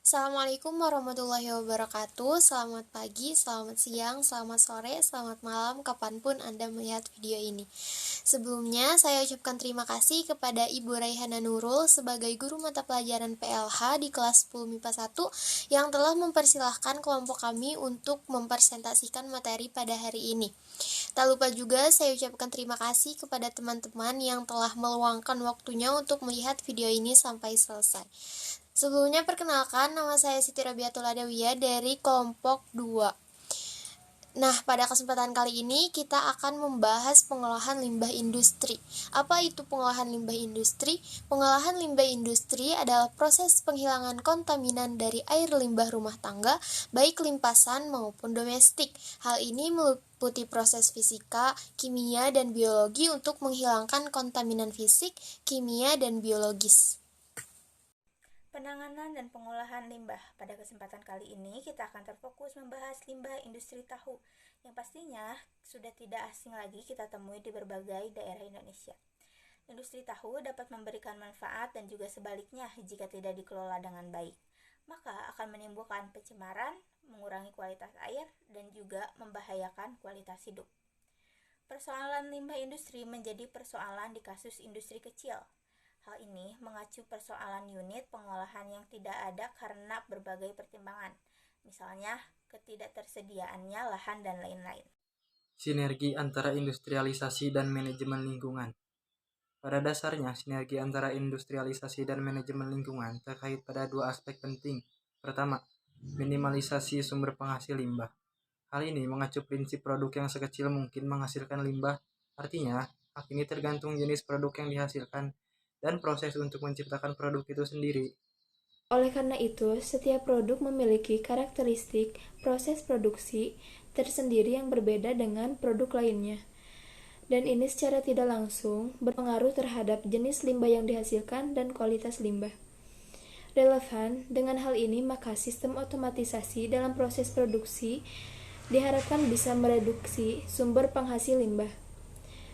Assalamualaikum warahmatullahi wabarakatuh. Selamat pagi, selamat siang, selamat sore, selamat malam, kapanpun Anda melihat video ini. Sebelumnya, saya ucapkan terima kasih kepada Ibu Raihana Nurul sebagai guru mata pelajaran PLH di kelas 10 MIPA 1 yang telah mempersilahkan kelompok kami untuk mempresentasikan materi pada hari ini. Tak lupa juga saya ucapkan terima kasih kepada teman-teman yang telah meluangkan waktunya untuk melihat video ini sampai selesai. Sebelumnya perkenalkan, nama saya Siti Rabiatul Adawiyah dari kelompok 2. Nah, pada kesempatan kali ini kita akan membahas pengolahan limbah industri. Apa itu pengolahan limbah industri? Pengolahan limbah industri adalah proses penghilangan kontaminan dari air limbah rumah tangga, baik limpasan maupun domestik. Hal ini meliputi proses fisika, kimia, dan biologi untuk menghilangkan kontaminan fisik, kimia, dan biologis. Penanganan dan pengolahan limbah. Pada kesempatan kali ini kita akan terfokus membahas limbah industri tahu yang pastinya sudah tidak asing lagi kita temui di berbagai daerah Indonesia. Industri tahu dapat memberikan manfaat dan juga sebaliknya jika tidak dikelola dengan baik, maka akan menimbulkan pencemaran, mengurangi kualitas air, dan juga membahayakan kualitas hidup. Persoalan limbah industri menjadi persoalan di kasus industri kecil. Hal ini mengacu persoalan unit pengolahan yang tidak ada karena berbagai pertimbangan, misalnya ketidaktersediaannya lahan dan lain-lain. Sinergi antara industrialisasi dan manajemen lingkungan. Pada dasarnya, sinergi antara industrialisasi dan manajemen lingkungan terkait pada dua aspek penting. Pertama, minimalisasi sumber penghasil limbah. Hal ini mengacu prinsip produk yang sekecil mungkin menghasilkan limbah. Artinya, hak ini tergantung jenis produk yang dihasilkan dan proses untuk menciptakan produk itu sendiri. Oleh karena itu, setiap produk memiliki karakteristik proses produksi tersendiri yang berbeda dengan produk lainnya. Dan ini secara tidak langsung berpengaruh terhadap jenis limbah yang dihasilkan dan kualitas limbah. Relevan dengan hal ini, maka sistem otomatisasi dalam proses produksi diharapkan bisa mereduksi sumber penghasil limbah.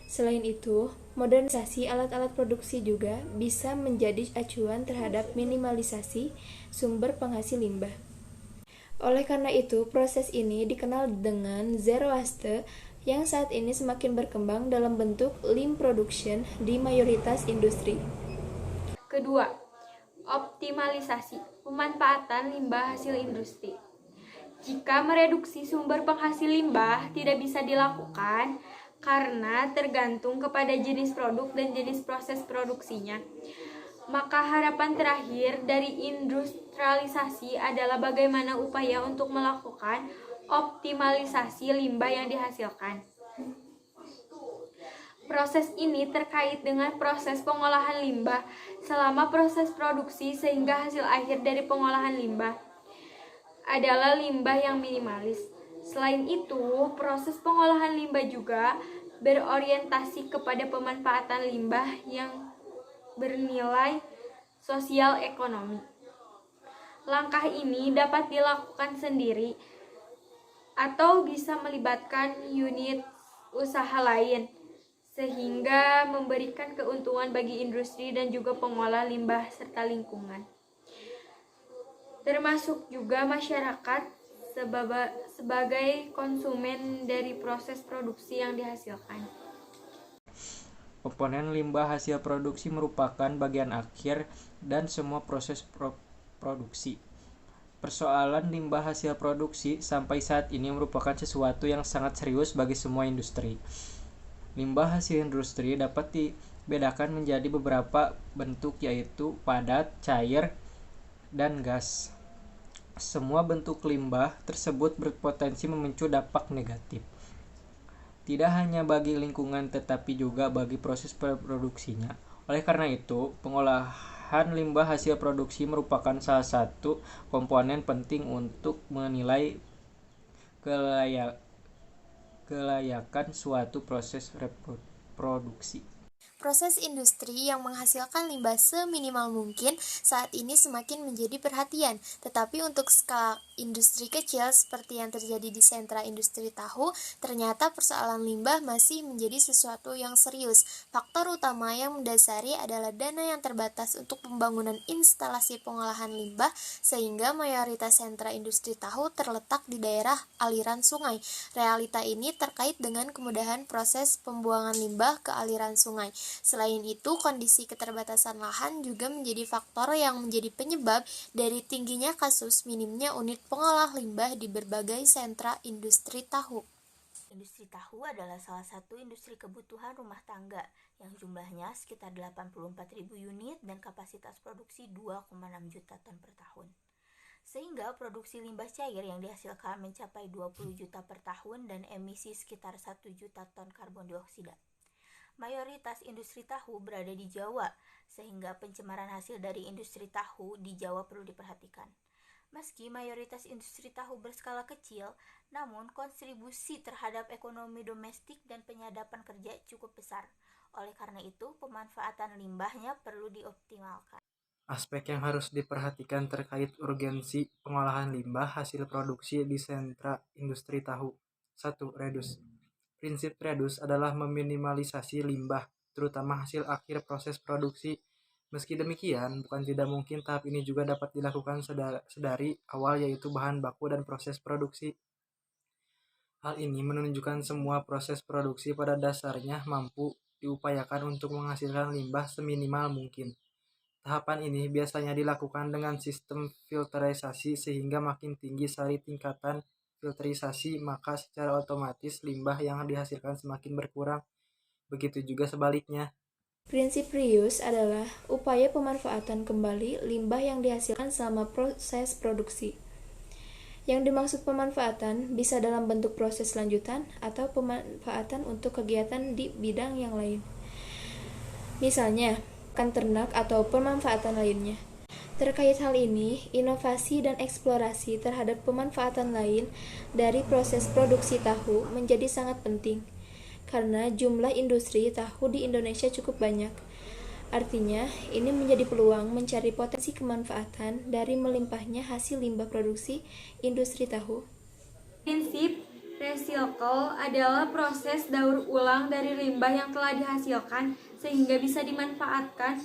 Selain itu, modernisasi alat-alat produksi juga bisa menjadi acuan terhadap minimalisasi sumber penghasil limbah. Oleh karena itu, proses ini dikenal dengan zero waste yang saat ini semakin berkembang dalam bentuk lean production di mayoritas industri. Kedua, optimalisasi pemanfaatan limbah hasil industri. Jika mereduksi sumber penghasil limbah tidak bisa dilakukan karena tergantung kepada jenis produk dan jenis proses produksinya, maka harapan terakhir dari industrialisasi adalah bagaimana upaya untuk melakukan optimalisasi limbah yang dihasilkan. Proses ini terkait dengan proses pengolahan limbah selama proses produksi sehingga hasil akhir dari pengolahan limbah adalah limbah yang minimalis. Selain itu, proses pengolahan limbah juga berorientasi kepada pemanfaatan limbah yang bernilai sosial ekonomi. Langkah ini dapat dilakukan sendiri atau bisa melibatkan unit usaha lain sehingga memberikan keuntungan bagi industri dan juga pengolah limbah serta lingkungan. Termasuk juga masyarakat sebagai konsumen dari proses produksi yang dihasilkan. Komponen limbah hasil produksi merupakan bagian akhir dan semua proses produksi. Persoalan limbah hasil produksi sampai saat ini merupakan sesuatu yang sangat serius bagi semua industri. Limbah hasil industri dapat dibedakan menjadi beberapa bentuk, yaitu padat, cair, dan gas. Semua bentuk limbah tersebut berpotensi memicu dampak negatif, tidak hanya bagi lingkungan tetapi juga bagi proses produksinya. Oleh karena itu, pengolahan limbah hasil produksi merupakan salah satu komponen penting untuk menilai kelayakan suatu proses reproduksi. Proses industri yang menghasilkan limbah seminimal mungkin saat ini semakin menjadi perhatian, tetapi untuk skala industri kecil seperti yang terjadi di sentra industri tahu, ternyata persoalan limbah masih menjadi sesuatu yang serius. Faktor utama yang mendasari adalah dana yang terbatas untuk pembangunan instalasi pengolahan limbah, sehingga mayoritas sentra industri tahu terletak di daerah aliran sungai. Realita ini terkait dengan kemudahan proses pembuangan limbah ke aliran sungai. Selain itu, kondisi keterbatasan lahan juga menjadi faktor yang menjadi penyebab dari tingginya kasus minimnya unit pengolah limbah di berbagai sentra industri tahu. Industri tahu adalah salah satu industri kebutuhan rumah tangga yang jumlahnya sekitar 84.000 unit dan kapasitas produksi 2,6 juta ton per tahun. Sehingga produksi limbah cair yang dihasilkan mencapai 20 juta per tahun dan emisi sekitar 1 juta ton karbon dioksida. Mayoritas industri tahu berada di Jawa, sehingga pencemaran hasil dari industri tahu di Jawa perlu diperhatikan. Meski mayoritas industri tahu berskala kecil, namun kontribusi terhadap ekonomi domestik dan penyadapan kerja cukup besar. Oleh karena itu, pemanfaatan limbahnya perlu dioptimalkan. Aspek yang harus diperhatikan terkait urgensi pengolahan limbah hasil produksi di sentra industri tahu. 1. Reduce. Prinsip reduce adalah meminimalisasi limbah, terutama hasil akhir proses produksi. Meski demikian, bukan tidak mungkin tahap ini juga dapat dilakukan sedari awal, yaitu bahan baku dan proses produksi. Hal ini menunjukkan semua proses produksi pada dasarnya mampu diupayakan untuk menghasilkan limbah seminimal mungkin. Tahapan ini biasanya dilakukan dengan sistem filterisasi, sehingga makin tinggi sari tingkatan filterisasi, maka secara otomatis limbah yang dihasilkan semakin berkurang. Begitu juga sebaliknya. Prinsip reuse adalah upaya pemanfaatan kembali limbah yang dihasilkan selama proses produksi. Yang dimaksud pemanfaatan bisa dalam bentuk proses lanjutan atau pemanfaatan untuk kegiatan di bidang yang lain. Misalnya, pakan ternak atau pemanfaatan lainnya. Terkait hal ini, inovasi dan eksplorasi terhadap pemanfaatan lain dari proses produksi tahu menjadi sangat penting, karena jumlah industri tahu di Indonesia cukup banyak. Artinya, ini menjadi peluang mencari potensi kemanfaatan dari melimpahnya hasil limbah produksi industri tahu. Prinsip recycle adalah proses daur ulang dari limbah yang telah dihasilkan sehingga bisa dimanfaatkan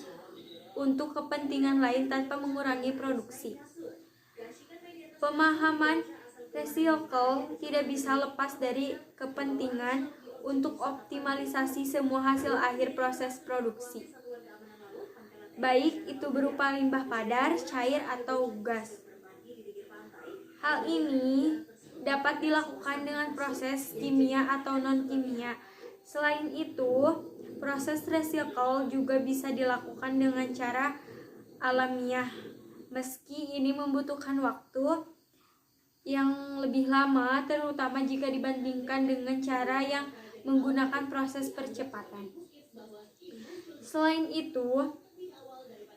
untuk kepentingan lain tanpa mengurangi produksi. Pemahaman recycle tidak bisa lepas dari kepentingan untuk optimalisasi semua hasil akhir proses produksi, baik itu berupa limbah padar, cair, atau gas. Hal ini dapat dilakukan dengan proses kimia atau non-kimia. Selain itu, proses recycle juga bisa dilakukan dengan cara alamiah, meski ini membutuhkan waktu yang lebih lama, terutama jika dibandingkan dengan cara yang menggunakan proses percepatan. Selain itu,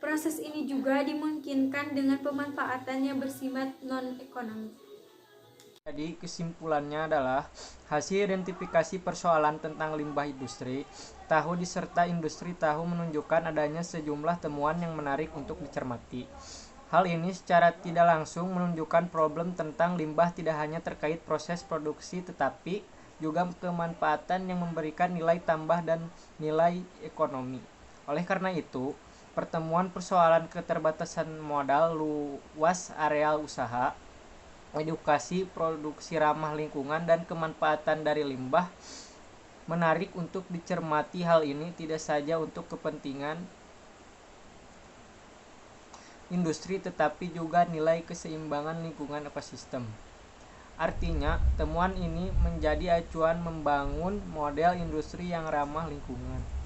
proses ini juga dimungkinkan dengan pemanfaatan yang bersifat non-ekonomi. Jadi kesimpulannya adalah hasil identifikasi persoalan tentang limbah industri tahu diserta industri tahu menunjukkan adanya sejumlah temuan yang menarik untuk dicermati. Hal ini secara tidak langsung menunjukkan problem tentang limbah tidak hanya terkait proses produksi tetapi juga kemanfaatan yang memberikan nilai tambah dan nilai ekonomi. Oleh karena itu, pertemuan persoalan keterbatasan modal, luas areal usaha, edukasi produksi ramah lingkungan, dan kemanfaatan dari limbah menarik untuk dicermati. Hal ini tidak saja untuk kepentingan industri tetapi juga nilai keseimbangan lingkungan ekosistem. Artinya, temuan ini menjadi acuan membangun model industri yang ramah lingkungan.